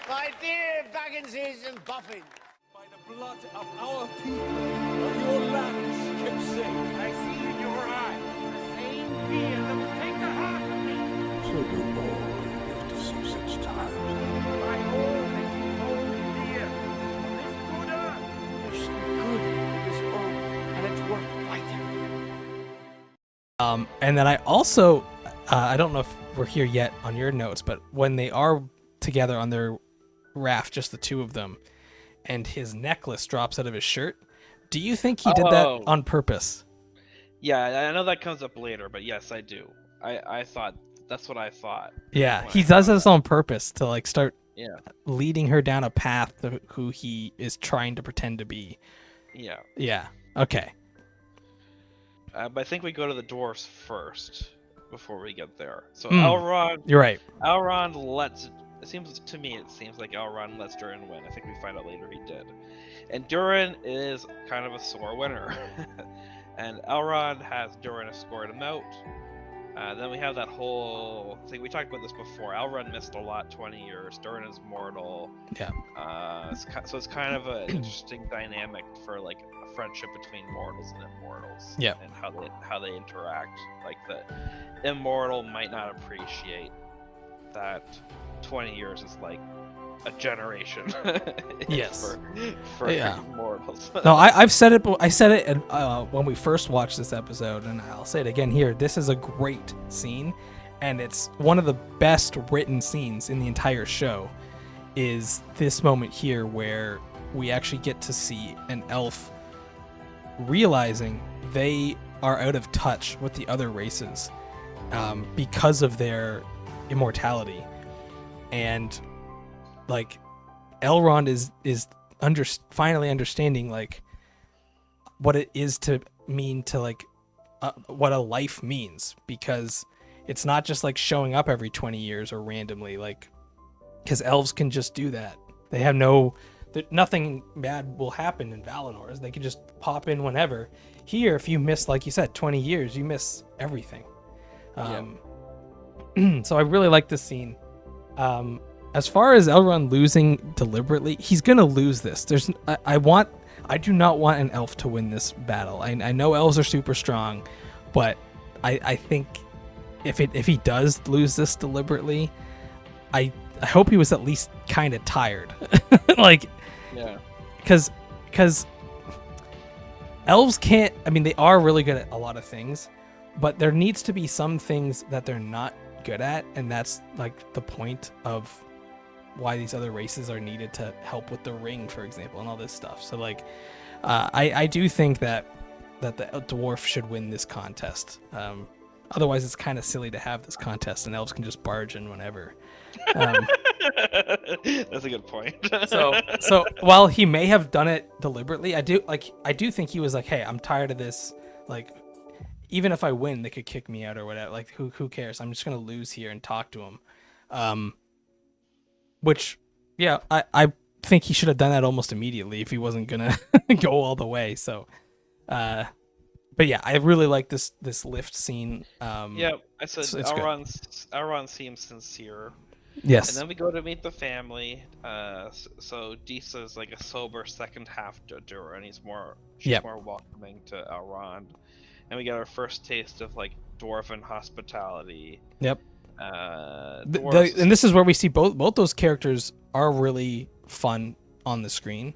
My dear Bagginses and Buffins. By the blood of our people, are your lands kept safe? I see in your eyes the same fear that will take the heart of me. So do all who live to see such times. By all that you hold dear, this good earth. There's some good in this world, and it's worth fighting. And then I also, I don't know if we're here yet on your notes, but when they are together on their raft, just the two of them, and his necklace drops out of his shirt, do you think he did that on purpose? Yeah, I know that comes up later, but yes, I do. I thought that's what I thought. Yeah, he does this on purpose to like start Yeah. leading her down a path to who he is trying to pretend to be. Yeah. Yeah. Okay. But I think we go to the dwarfs first before we get there. So Mm. Elrond, You're right. Elrond lets. It seems like Elrond lets Durin win. I think we find out later he did. And Durin is kind of a sore winner. And Elrond has Durin escort him out. Then we have that whole thing. We talked about this before. Elrond missed a lot, 20 years. Durin is mortal. Yeah. So it's kind of an interesting dynamic for like a friendship between mortals and immortals. Yeah. And how they interact. Like the immortal might not appreciate that 20 years is like a generation. Yes. For Yeah. immortals. No, I've said it. I said it when we first watched this episode, and I'll say it again here. This is a great scene, and it's one of the best written scenes in the entire show. Is this moment here where we actually get to see an elf realizing they are out of touch with the other races because of their immortality, and like Elrond is finally understanding like what it is to mean to like what a life means, because it's not just like showing up every 20 years or randomly, like because elves can just do that. They have nothing bad will happen in Valinor. They can just pop in whenever. Here, if you miss, like you said, 20 years, you miss everything. So I really like this scene. As far as Elrond losing deliberately, he's gonna lose this. I do not want an elf to win this battle. I know elves are super strong, but I think if he does lose this deliberately, I hope he was at least kind of tired. Like, Yeah. Because elves can't. I mean, they are really good at a lot of things, but there needs to be some things that they're not good at, and that's like the point of why these other races are needed to help with the ring, for example, and all this stuff. So like I do think that the dwarf should win this contest. Otherwise it's kind of silly to have this contest and elves can just barge in whenever. That's a good point. so while he may have done it deliberately, I do think he was like, hey, I'm tired of this, like even if I win they could kick me out or whatever, like who cares, I'm just gonna lose here and talk to him. Which, yeah, I think he should have done that almost immediately if he wasn't gonna go all the way. So, but yeah, I really like this lift scene. Yeah, I said it's good. Elrond seems sincere. Yes. And then we go to meet the family. So Disa's like a sober second half to Durin. She's more welcoming to Elrond. And we get our first taste of like dwarven hospitality. Yep. And this is where we see both those characters are really fun on the screen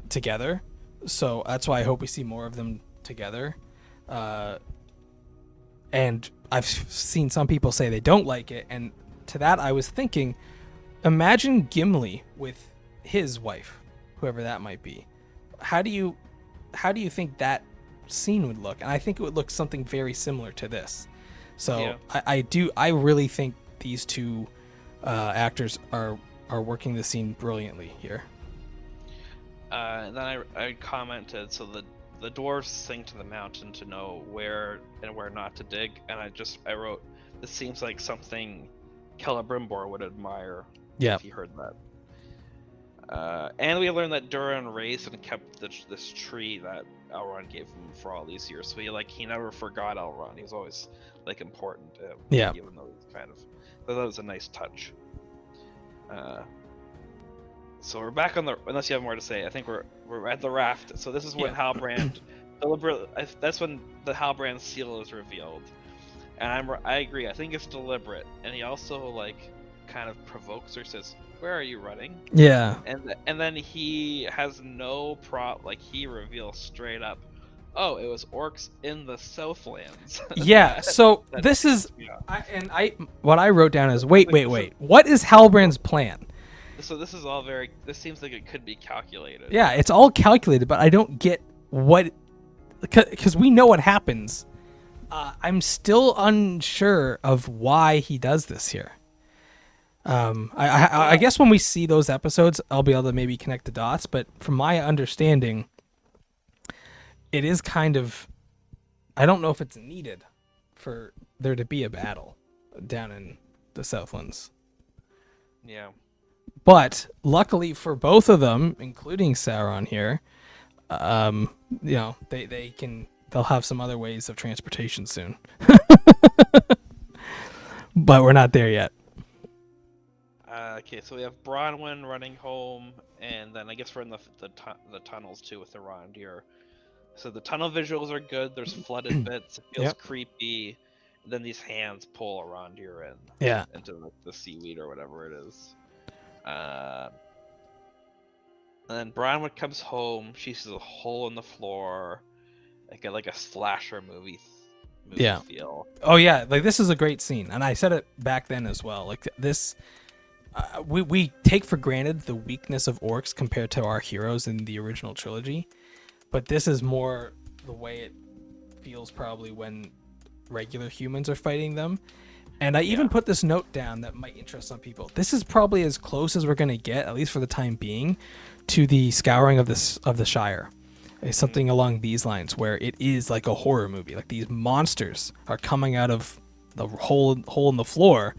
together, so that's why I hope we see more of them together. And I've seen some people say they don't like it, and to that I was thinking, imagine Gimli with his wife, whoever that might be. How do you think that scene would look? And I think it would look something very similar to this. So yeah. I really think these two actors are working the scene brilliantly here. And then I commented, so the dwarves sing to the mountain to know where and where not to dig, and I wrote, this seems like something Celebrimbor would admire. Yeah. If he heard that. And we learned that Durin raised and kept this tree that Elrond gave him for all these years. So he never forgot Elrond. He was always like important to him. Yeah. Even though he's kind of, so that was a nice touch. So we're back on the. Unless you have more to say, I think we're at the raft. So this is when Yeah. Halbrand deliberate. That's when the Halbrand seal is revealed, and I agree. I think it's deliberate, and he also like kind of provokes her. Says, "Where are you running?" Yeah. And then he has no like he reveals straight up, oh, it was orcs in the Southlands. Yeah. So that this is, pissed me off. what I wrote down is wait. What is Halbrand's plan? So this is all very. This seems like it could be calculated. Yeah, it's all calculated, but I don't get what, because we know what happens. I'm still unsure of why he does this here. I guess when we see those episodes, I'll be able to maybe connect the dots. But from my understanding, it is kind of, I don't know if it's needed for there to be a battle down in the Southlands. Yeah. But luckily for both of them, including Sauron here, they'll have some other ways of transportation soon. But we're not there yet. Okay, so we have Bronwyn running home, and then I guess we're in the tunnels too with Arondir. So the tunnel visuals are good. There's flooded bits. It feels creepy. And then these hands pull Arondir in. Yeah. Into the seaweed or whatever it is. And then Bronwyn comes home. She sees a hole in the floor, like a slasher movie feel. Oh yeah, like this is a great scene, and I said it back then as well. Like this, we take for granted the weakness of orcs compared to our heroes in the original trilogy, but this is more the way it feels probably when regular humans are fighting them. And I even put this note down that might interest some people. This is probably as close as we're going to get, at least for the time being, to the Scouring of the Shire. It's something along these lines, where it is like a horror movie. Like these monsters are coming out of the hole in the floor,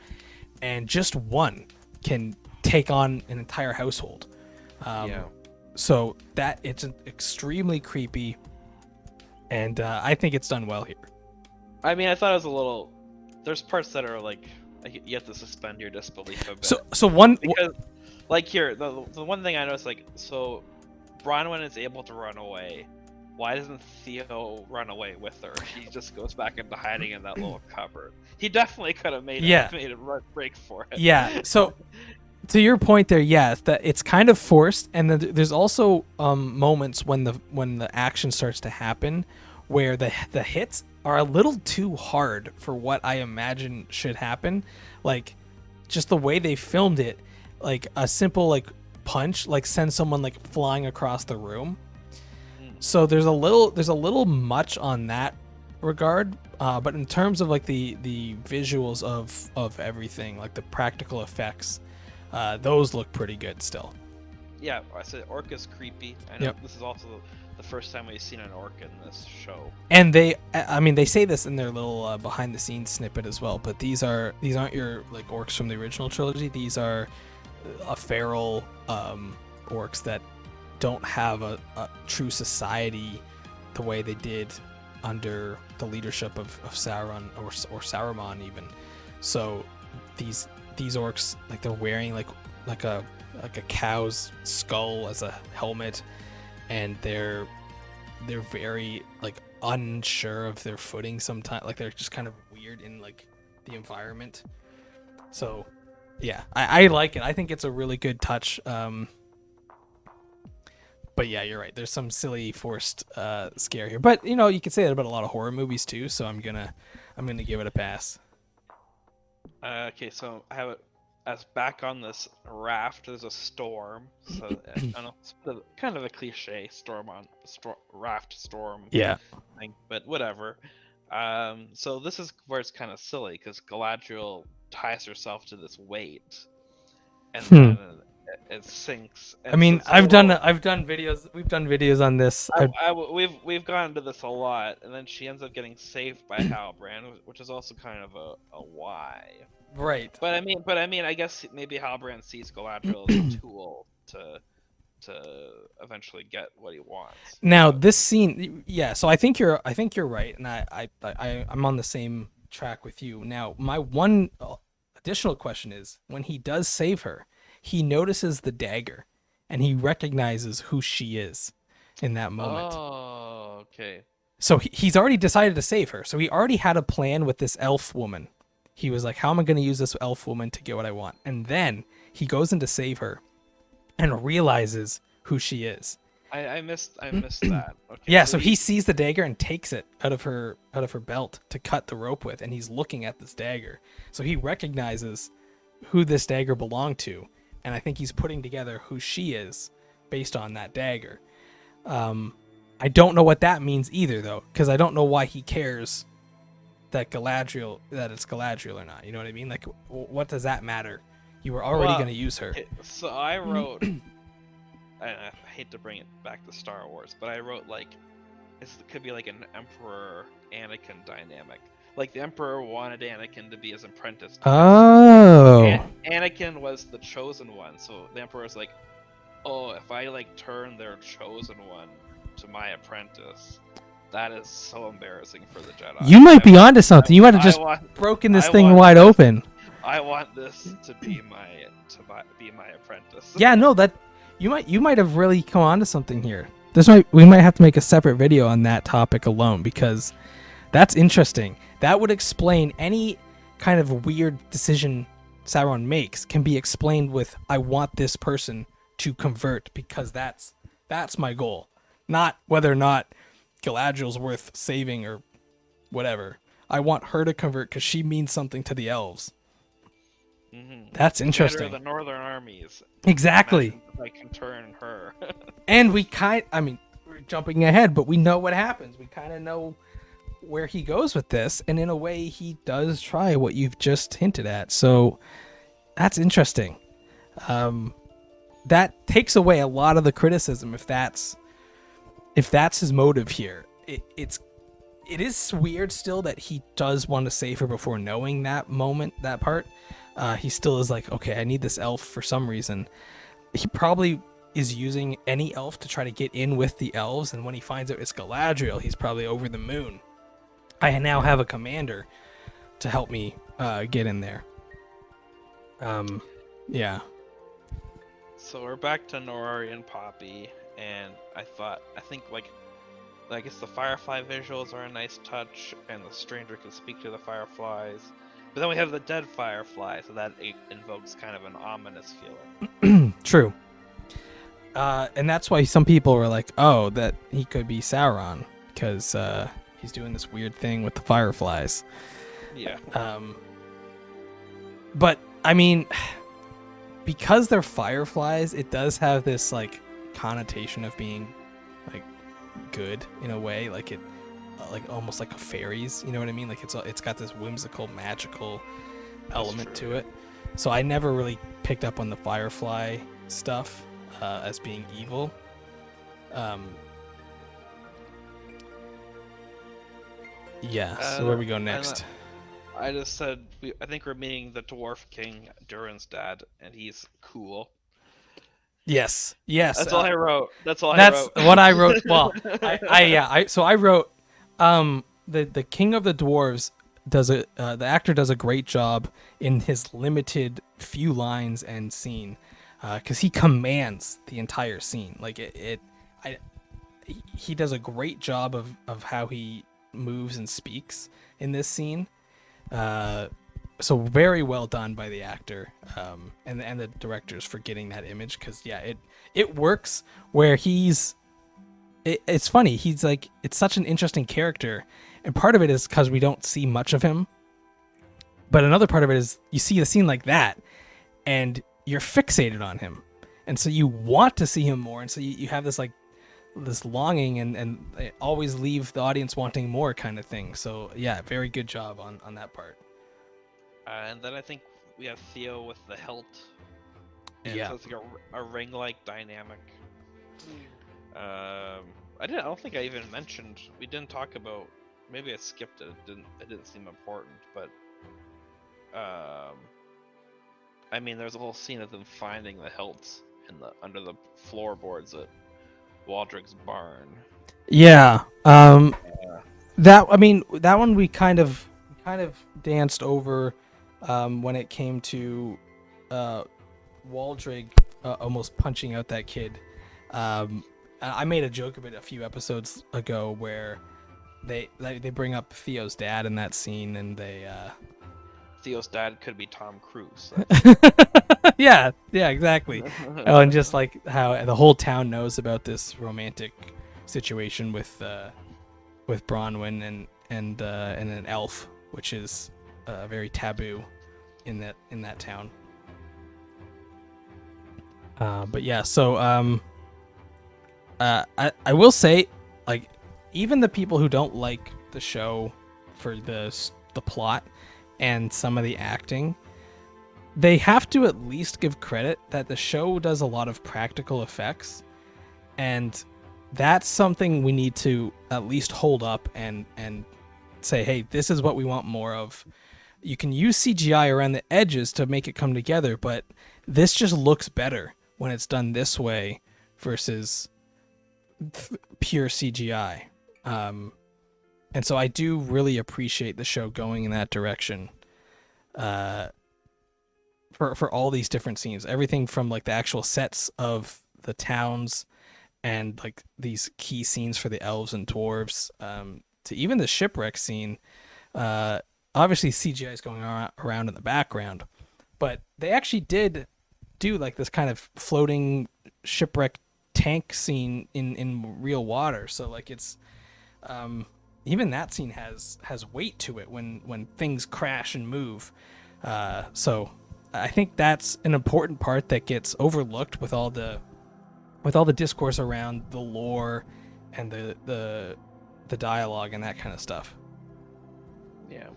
and just one can take on an entire household. So that it's extremely creepy, and I think it's done well here. I mean, I thought it was a little. There's parts that are like you have to suspend your disbelief a bit. So one because like here the one thing I noticed, like, so Bronwyn is able to run away. Why doesn't Theo run away with her? He just goes back into hiding in that little cupboard. He definitely could have made a break for it. Yeah. So to your point there, yes, that it's kind of forced, and then there's also moments when the action starts to happen where the hits are a little too hard for what I imagine should happen. Like just the way they filmed it, like a simple like punch like sends someone like flying across the room. So there's a little much on that regard, but in terms of like the visuals of everything, like the practical effects, those look pretty good still. Yeah, I said orc is creepy. I know this is also the first time we've seen an orc in this show. And they say this in their little behind the scenes snippet as well, but these aren't your like orcs from the original trilogy. These are a feral orcs that don't have a true society the way they did under the leadership of Sauron or Saruman even. So these orcs, like, they're wearing like a cow's skull as a helmet, and they're very like unsure of their footing sometimes. Like they're just kind of weird in like the environment. So yeah, I like it. I think it's a really good touch. But yeah, you're right. There's some silly forced scare here. But you know, you can say that about a lot of horror movies too. So I'm gonna give it a pass. Okay, so I have it as back on this raft. There's a storm. So I don't know, it's kind of a cliche raft storm. Yeah. Thing, but whatever. So this is where it's kind of silly because Galadriel ties herself to this weight, and then it sinks. And I mean, so I've done videos. We've done videos on this. We've gone into this a lot, and then she ends up getting saved by Halbrand, which is also kind of a why. Right. But I mean, I guess maybe Halbrand sees Galadriel as a tool to eventually get what he wants. Now this scene, yeah. So I think you're right, and I'm on the same track with you. Now my one additional question is, when he does save her, he notices the dagger, and he recognizes who she is in that moment. Oh, okay. So he's already decided to save her. So he already had a plan with this elf woman. He was like, how am I going to use this elf woman to get what I want? And then he goes in to save her and realizes who she is. I missed that. Okay. Yeah, so he sees the dagger and takes it out of her belt to cut the rope with, and he's looking at this dagger. So he recognizes who this dagger belonged to, and I think he's putting together who she is based on that dagger. I don't know what that means either, though, because I don't know why he cares that it's Galadriel or not. You know what I mean? Like, what does that matter? You were already going to use her. So I wrote. I hate to bring it back to Star Wars, but I wrote like it could be like an Emperor Anakin dynamic. Like the Emperor wanted Anakin to be his apprentice. Oh. Anakin was the chosen one, so the Emperor's like, oh, if I like turn their chosen one to my apprentice, that is so embarrassing for the Jedi. You might be onto something. You might have just broken this thing wide open. I want this to be my apprentice. Yeah, no, that you might have really come onto something here. We might have to make a separate video on that topic alone, because that's interesting. That would explain any kind of weird decision Sauron makes can be explained with, I want this person to convert because that's my goal. Not whether or not Galadriel's worth saving or whatever. I want her to convert because she means something to the elves. Mm-hmm. That's interesting. The northern armies. Exactly. I can turn her. And we're jumping ahead, but we know what happens. We kind of know where he goes with this, and in a way, he does try what you've just hinted at. So that's interesting. That takes away a lot of the criticism if that's his motive here. It is weird still that he does want to save her before knowing that part. He still is like, okay, I need this elf for some reason. He probably is using any elf to try to get in with the elves, and when he finds out it's Galadriel, he's probably over the moon. I now have a commander to help me get in there. Yeah. So we're back to Nori and Poppy, and I think I guess the Firefly visuals are a nice touch, and the stranger can speak to the Fireflies. But then we have the dead Firefly, so that invokes kind of an ominous feeling. True. And that's why some people were like, oh, that he could be Sauron, because he's doing this weird thing with the Fireflies. Yeah. But, I mean, because they're Fireflies, it does have this, like, connotation of being, like, good in a way. Like, it... like almost like a fairies, you know what I mean? Like it's got this whimsical, magical element to it. So I never really picked up on the Firefly stuff as being evil. Yeah. So where we go next? I just said I think we're meeting the Dwarf King, Durin's dad, and he's cool. Yes. That's all I wrote. That's what I wrote. Well, I wrote. The King of the Dwarves the actor does a great job in his limited few lines and scene, because he commands the entire scene. Like he does a great job of how he moves and speaks in this scene. So very well done by the actor, and the directors for getting that image, because it works where it's funny. He's like, it's such an interesting character, and part of it is because we don't see much of him. But another part of it is you see the scene like that, and you're fixated on him, and so you want to see him more, and so you have this like this longing, and always leave the audience wanting more kind of thing. So yeah, very good job on that part. And then I think we have Theo with the hilt. And Yeah. so it's like a ring-like dynamic. I don't think I even mentioned. We didn't talk about. Maybe I skipped it. It didn't seem important, but I mean, there's a whole scene of them finding the hilts under the floorboards at Waldrick's barn. Yeah. That one we kind of danced over when it came to Waldrig almost punching out that kid. I made a joke of it a few episodes ago where they bring up Theo's dad in that scene, and they Theo's dad could be Tom Cruise. yeah, exactly. Oh, and just like how the whole town knows about this romantic situation with Bronwyn and an elf, which is very taboo in that town. But yeah, so I will say, like, even the people who don't like the show for the plot and some of the acting, they have to at least give credit that the show does a lot of practical effects, and that's something we need to at least hold up and say, hey, this is what we want more of. You can use CGI around the edges to make it come together, but this just looks better when it's done this way versus pure CGI. And so I do really appreciate the show going in that direction. For all these different scenes, everything from like the actual sets of the towns and like these key scenes for the elves and dwarves, to even the shipwreck scene. Obviously CGI is going around in the background, but they actually did do like this kind of floating shipwreck tank scene in real water. So like it's even that scene has weight to it when things crash and move. So I think that's an important part that gets overlooked with all the discourse around the lore and the dialogue and that kind of stuff. Yeah.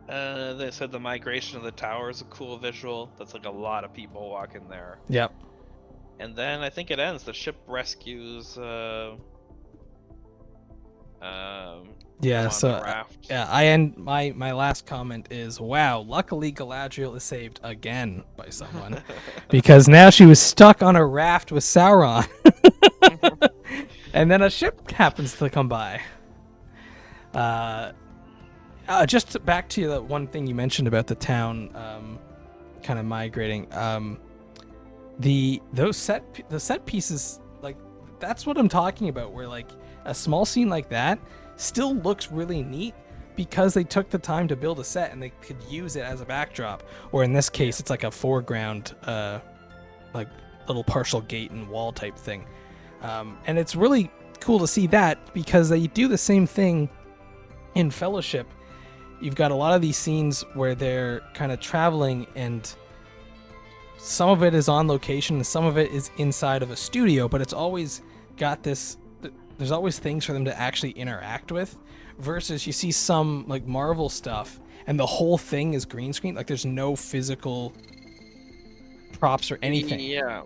They said the migration of the tower is a cool visual. That's like a lot of people walking there. Yep. And then I think it ends. The ship rescues. Yeah. So the raft. yeah, I end my last comment is, wow. Luckily, Galadriel is saved again by someone, because now she was stuck on a raft with Sauron, and then a ship happens to come by. Just back to the one thing you mentioned about the town, kind of migrating. The set pieces, like, that's what I'm talking about. Where like a small scene like that still looks really neat because they took the time to build a set and they could use it as a backdrop. Or in this case, it's like a foreground, like little partial gate and wall type thing. And it's really cool to see that because they do the same thing in Fellowship. You've got a lot of these scenes where they're kind of traveling, and some of it is on location and some of it is inside of a studio, but it's always got this, there's always things for them to actually interact with, versus you see some like Marvel stuff and the whole thing is green screen. Like there's no physical props or anything. Yeah.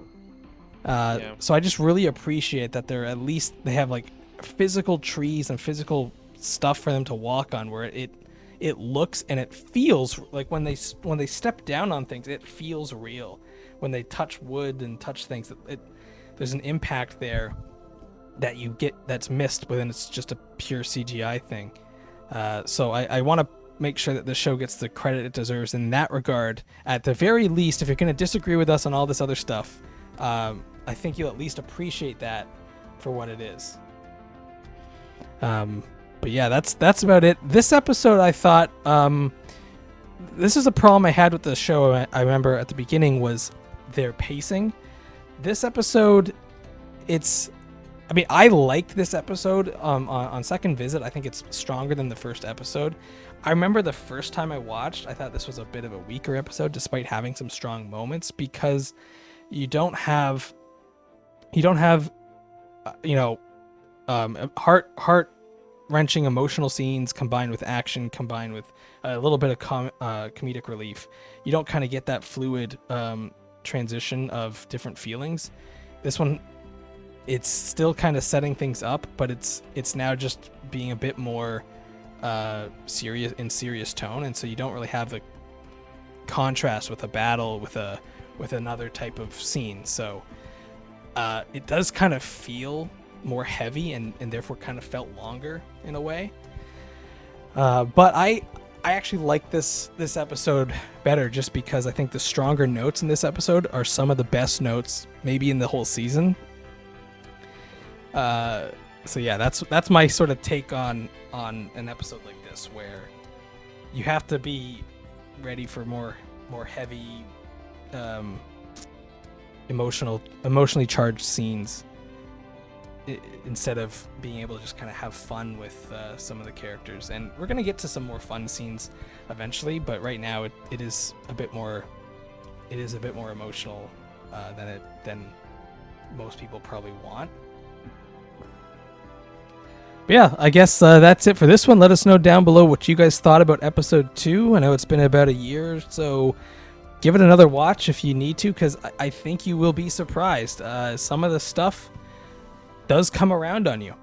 So I just really appreciate that they're at least, they have like physical trees and physical stuff for them to walk on, where it looks and it feels like when they step down on things, it feels real. When they touch wood and touch things, there's an impact there that you get that's missed when it's just a pure CGI thing. So I want to make sure that the show gets the credit it deserves in that regard. At the very least, if you're going to disagree with us on all this other stuff, I think you'll at least appreciate that for what it is. But yeah, that's about it. This episode, I thought, this is a problem I had with the show. I remember at the beginning was their pacing. This episode, I liked this episode on second visit. I think it's stronger than the first episode. I remember the first time I watched, I thought this was a bit of a weaker episode, despite having some strong moments, because you don't have heart-wrenching emotional scenes combined with action, combined with a little bit of comedic relief. You don't kind of get that fluid transition of different feelings. This one, it's still kind of setting things up, but it's now just being a bit more serious tone, and so you don't really have the contrast with a battle with another type of scene. So it does kind of feel more heavy and therefore kind of felt longer in a way. But I actually like this episode better just because I think the stronger notes in this episode are some of the best notes maybe in the whole season. So yeah, that's my sort of take on an episode like this, where you have to be ready for more heavy, emotionally charged scenes instead of being able to just kind of have fun with some of the characters. And we're gonna get to some more fun scenes eventually, but right now it is a bit more emotional than most people probably want. But yeah, I guess that's it for this one. Let us know down below what you guys thought about episode 2. I know it's been about a year, so give it another watch if you need to, because I think you will be surprised. Some of the stuff does come around on you.